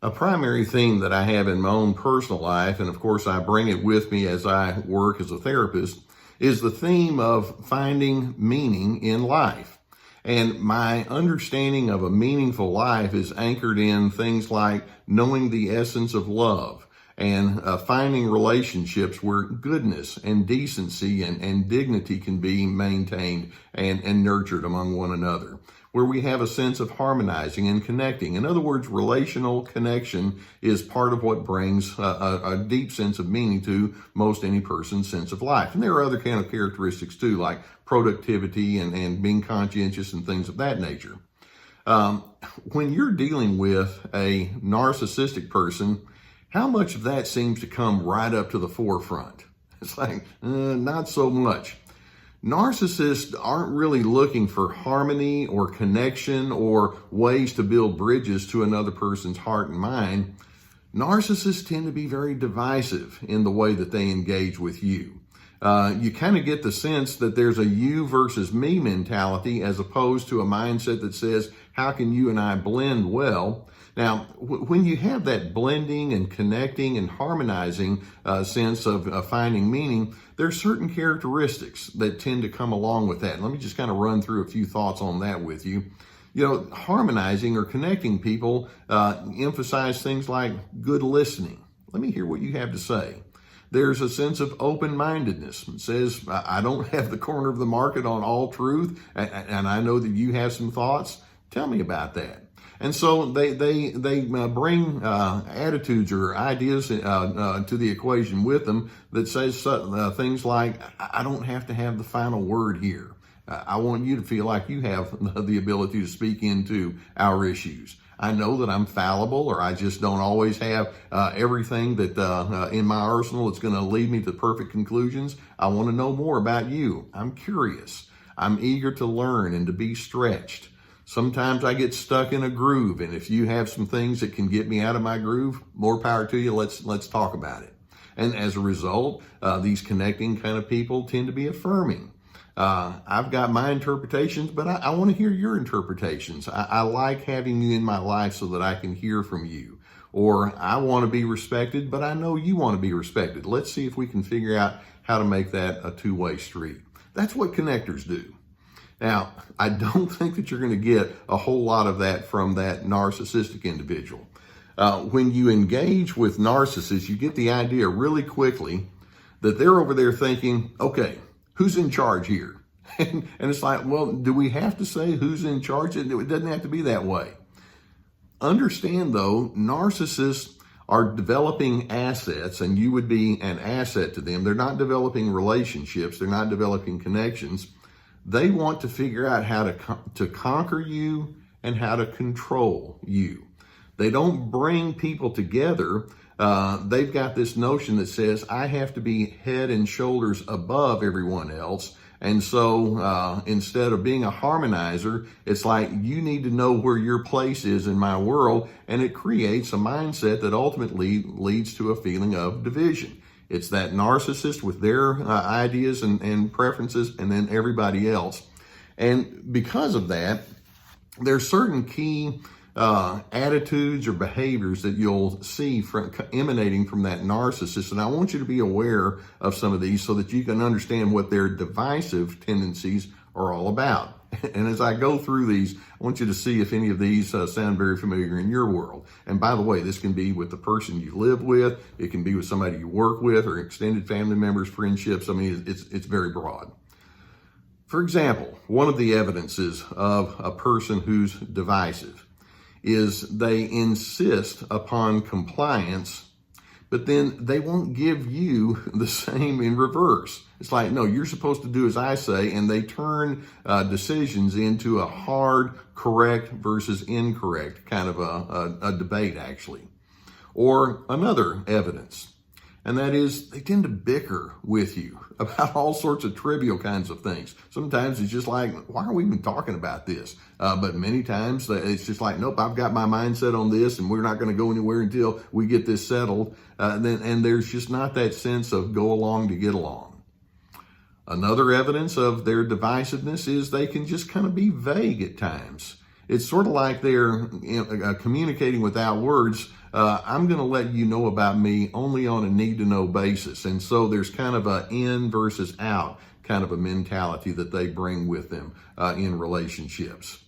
A primary theme that I have in my own personal life, and of course I bring it with me as I work as a therapist, is the theme of finding meaning in life. And my understanding of a meaningful life is anchored in things like knowing the essence of love and finding relationships where goodness and decency and dignity can be maintained and nurtured among one another, where we have a sense of harmonizing and connecting. In other words, relational connection is part of what brings a deep sense of meaning to most any person's sense of life. And there are other kind of characteristics too, like productivity and being conscientious and things of that nature. When you're dealing with a narcissistic person, how much of that seems to come right up to the forefront? It's like, not so much. Narcissists aren't really looking for harmony or connection or ways to build bridges to another person's heart and mind. Narcissists tend to be very divisive in the way that they engage with you. You kind of get the sense that there's a you versus me mentality as opposed to a mindset that says, how can you and I blend well? Now, when you have that blending and connecting and harmonizing sense of finding meaning, there are certain characteristics that tend to come along with that. Let me just kind of run through a few thoughts on that with you. You know, harmonizing or connecting people emphasize things like good listening. Let me hear what you have to say. There's a sense of open-mindedness. It says, I don't have the corner of the market on all truth, and I know that you have some thoughts. Tell me about that. And so they bring attitudes or ideas to the equation with them that says things like, I don't have to have the final word here. I want you to feel like you have the ability to speak into our issues. I know that I'm fallible, or I just don't always have everything that in my arsenal that's going to lead me to perfect conclusions. I want to know more about you. I'm curious. I'm eager to learn and to be stretched. Sometimes I get stuck in a groove, and if you have some things that can get me out of my groove, more power to you. Let's talk about it. And as a result, these connecting kind of people tend to be affirming. I've got my interpretations, but I want to hear your interpretations. I like having you in my life so that I can hear from you. Or I want to be respected, but I know you want to be respected. Let's see if we can figure out how to make that a two-way street. That's what connectors do. Now, I don't think that you're going to get a whole lot of that from that narcissistic individual. When you engage with narcissists, you get the idea really quickly that they're over there thinking, okay, who's in charge here? And it's like, well, do we have to say who's in charge? It doesn't have to be that way. Understand, though, narcissists are developing assets, and you would be an asset to them. They're not developing relationships. They're not developing connections. They want to figure out how to conquer you and how to control you. They don't bring people together. They've got this notion that says, I have to be head and shoulders above everyone else. And so instead of being a harmonizer, it's like you need to know where your place is in my world. And it creates a mindset that ultimately leads to a feeling of division. It's that narcissist with their ideas and preferences, and then everybody else. And because of that, there's certain key attitudes or behaviors that you'll see emanating from that narcissist. And I want you to be aware of some of these so that you can understand what their divisive tendencies are all about. And as I go through these, I want you to see if any of these sound very familiar in your world. And by the way, this can be with the person you live with. It can be with somebody you work with or extended family members, friendships. I mean, it's very broad. For example, one of the evidences of a person who's divisive is they insist upon compliance, but then they won't give you the same in reverse. It's like, no, you're supposed to do as I say, and they turn decisions into a hard, correct versus incorrect kind of a debate, actually. Or another evidence, and that is they tend to bicker with you about all sorts of trivial kinds of things. Sometimes it's just like, why are we even talking about this? But many times it's just like, nope, I've got my mindset on this and we're not going to go anywhere until we get this settled. And there's just not that sense of go along to get along. Another evidence of their divisiveness is they can just kind of be vague at times. It's sort of like they're communicating without words. I'm going to let you know about me only on a need-to-know basis. And so there's kind of a in versus out kind of a mentality that they bring with them in relationships.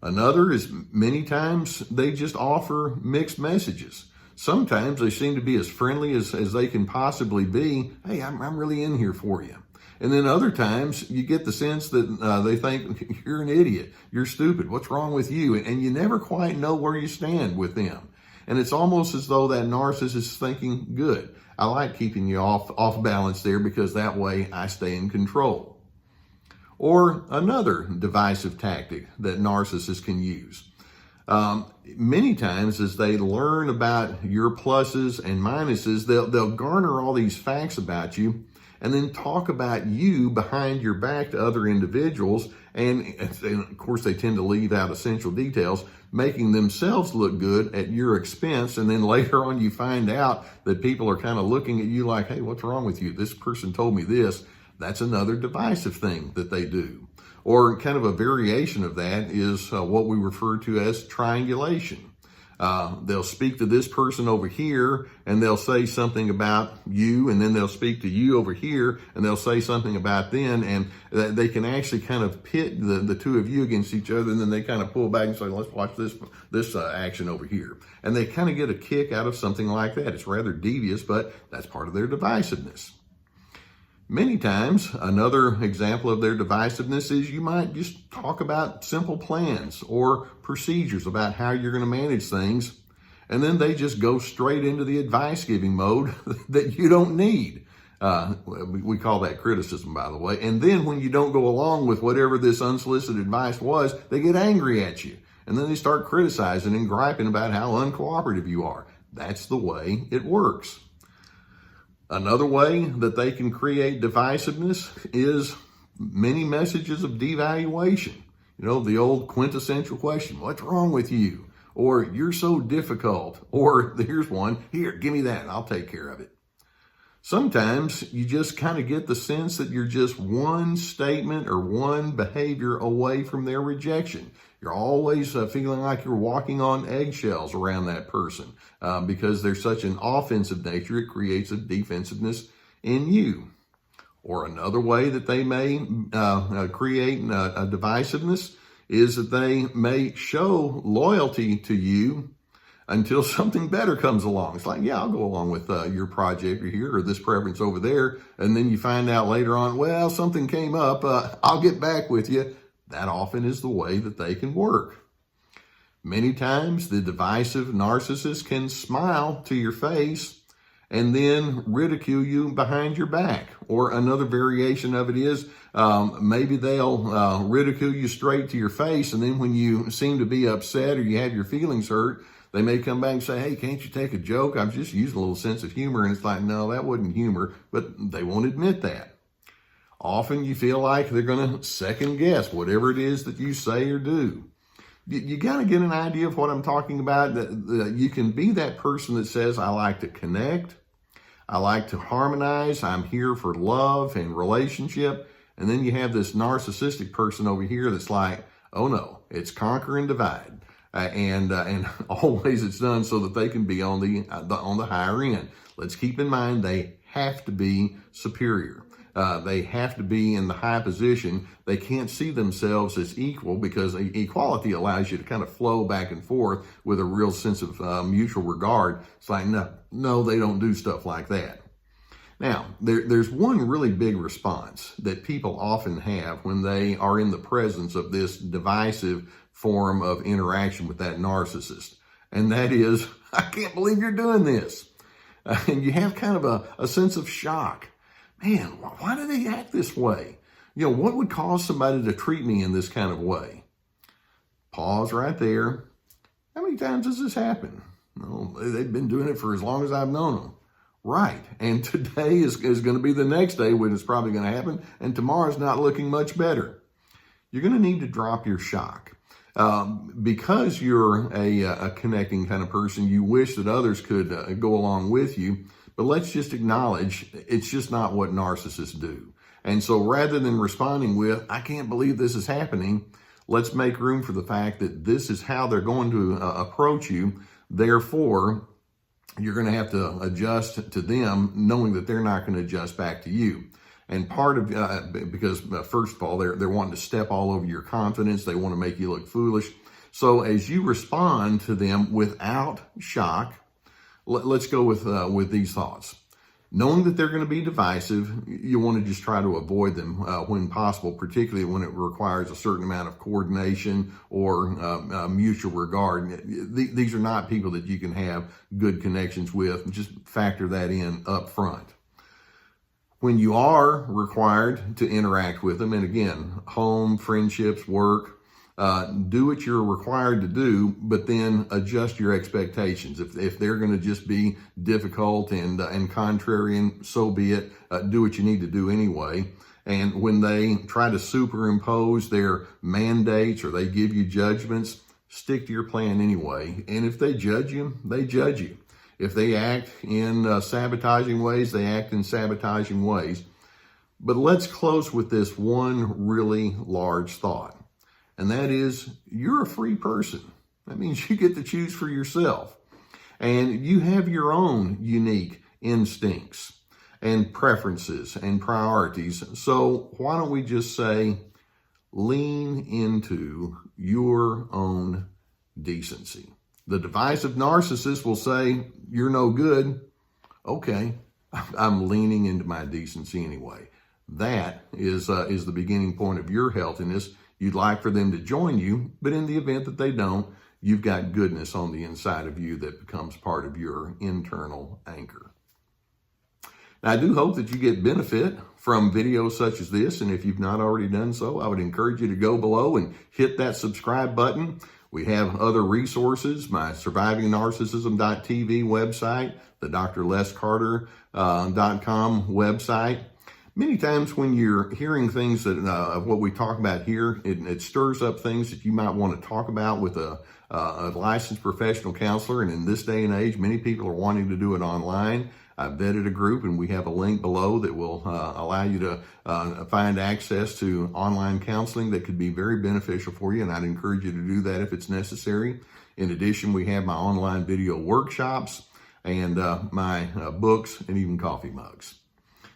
Another is many times they just offer mixed messages. Sometimes they seem to be as friendly as they can possibly be. Hey, I'm really in here for you. And then other times you get the sense that they think you're an idiot, you're stupid, what's wrong with you? And you never quite know where you stand with them. And it's almost as though that narcissist is thinking, good, I like keeping you off balance there because that way I stay in control. Or another divisive tactic that narcissists can use. Many times as they learn about your pluses and minuses, they'll garner all these facts about you and then talk about you behind your back to other individuals. And of course, they tend to leave out essential details, making themselves look good at your expense. And then later on, you find out that people are kind of looking at you like, hey, what's wrong with you? This person told me this. That's another divisive thing that they do. Or kind of a variation of that is what we refer to as triangulation. They'll speak to this person over here and they'll say something about you, and then they'll speak to you over here and they'll say something about them, and they can actually kind of pit the two of you against each other, and then they kind of pull back and say, let's watch this action over here. And they kind of get a kick out of something like that. It's rather devious, but that's part of their divisiveness. Many times, another example of their divisiveness is you might just talk about simple plans or procedures about how you're going to manage things, and then they just go straight into the advice-giving mode that you don't need. We call that criticism, by the way. And then when you don't go along with whatever this unsolicited advice was, they get angry at you. And then they start criticizing and griping about how uncooperative you are. That's the way it works. Another way that they can create divisiveness is many messages of devaluation. You know, the old quintessential question, what's wrong with you? Or you're so difficult. Or here's one, here, give me that, I'll take care of it. Sometimes you just kind of get the sense that you're just one statement or one behavior away from their rejection. You're always feeling like you're walking on eggshells around that person because they're such an offensive nature, it creates a defensiveness in you. Or another way that they may create a divisiveness is that they may show loyalty to you until something better comes along. It's like, yeah, I'll go along with your project here or this preference over there. And then you find out later on, well, something came up. I'll get back with you. That often is the way that they can work. Many times the divisive narcissist can smile to your face and then ridicule you behind your back. Or another variation of it is maybe they'll ridicule you straight to your face, and then when you seem to be upset or you have your feelings hurt, they may come back and say, hey, can't you take a joke? I'm just using a little sense of humor. And it's like, no, that wasn't humor, but they won't admit that. Often you feel like they're going to second guess whatever it is that you say or do. You got to get an idea of what I'm talking about. That you can be that person that says, I like to connect. I like to harmonize. I'm here for love and relationship. And then you have this narcissistic person over here that's like, oh no, it's conquer and divide. And always it's done so that they can be on the higher end. Let's keep in mind they have to be superior. They have to be in the high position. They can't see themselves as equal because equality allows you to kind of flow back and forth with a real sense of mutual regard. It's like, no, they don't do stuff like that. Now, there's one really big response that people often have when they are in the presence of this divisive form of interaction with that narcissist. And that is, I can't believe you're doing this. And you have kind of a sense of shock. Man, why do they act this way? You know, what would cause somebody to treat me in this kind of way? Pause right there. How many times does this happen? Well, they've been doing it for as long as I've known them. Right. And today is going to be the next day when it's probably going to happen. And tomorrow's not looking much better. You're going to need to drop your shock. Because you're a connecting kind of person, you wish that others could go along with you. But let's just acknowledge it's just not what narcissists do. And so rather than responding with, I can't believe this is happening, Let's make room for the fact that this is how they're going to approach you. Therefore, you're going to have to adjust to them, knowing that they're not going to adjust back to you. And part of, because first of all, they're wanting to step all over your confidence. They want to make you look foolish. So as you respond to them without shock, let's go with these thoughts. Knowing that they're going to be divisive, you want to just try to avoid them when possible, particularly when it requires a certain amount of coordination or mutual regard. These are not people that you can have good connections with. Just factor that in up front. When you are required to interact with them, and again, home, friendships, work, do what you're required to do, but then adjust your expectations. If they're going to just be difficult and contrarian, so be it. Do what you need to do anyway. And when they try to superimpose their mandates or they give you judgments, stick to your plan anyway. And if they judge you, they judge you. If they act in sabotaging ways, they act in sabotaging ways. But let's close with this one really large thought. And that is, you're a free person. That means you get to choose for yourself. And you have your own unique instincts and preferences and priorities. So why don't we just say, lean into your own decency. The divisive narcissist will say, you're no good. Okay, I'm leaning into my decency anyway. That is the beginning point of your healthiness. You'd like for them to join you, but in the event that they don't, you've got goodness on the inside of you that becomes part of your internal anchor. Now, I do hope that you get benefit from videos such as this, and if you've not already done so, I would encourage you to go below and hit that subscribe button. We have other resources, my survivingnarcissism.tv website, the drlescarter.com website. Many times when you're hearing things that of what we talk about here, it stirs up things that you might want to talk about with a licensed professional counselor. And in this day and age, many people are wanting to do it online. I've vetted a group, and we have a link below that will allow you to find access to online counseling that could be very beneficial for you. And I'd encourage you to do that if it's necessary. In addition, we have my online video workshops and my books and even coffee mugs.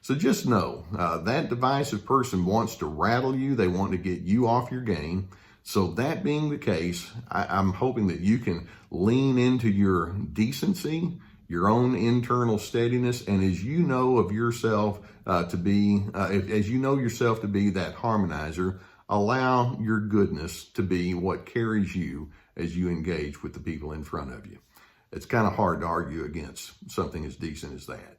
So just know that divisive person wants to rattle you. They want to get you off your game. So that being the case, I'm hoping that you can lean into your decency, your own internal steadiness, and as you know of yourself to be, as you know yourself to be that harmonizer, allow your goodness to be what carries you as you engage with the people in front of you. It's kind of hard to argue against something as decent as that.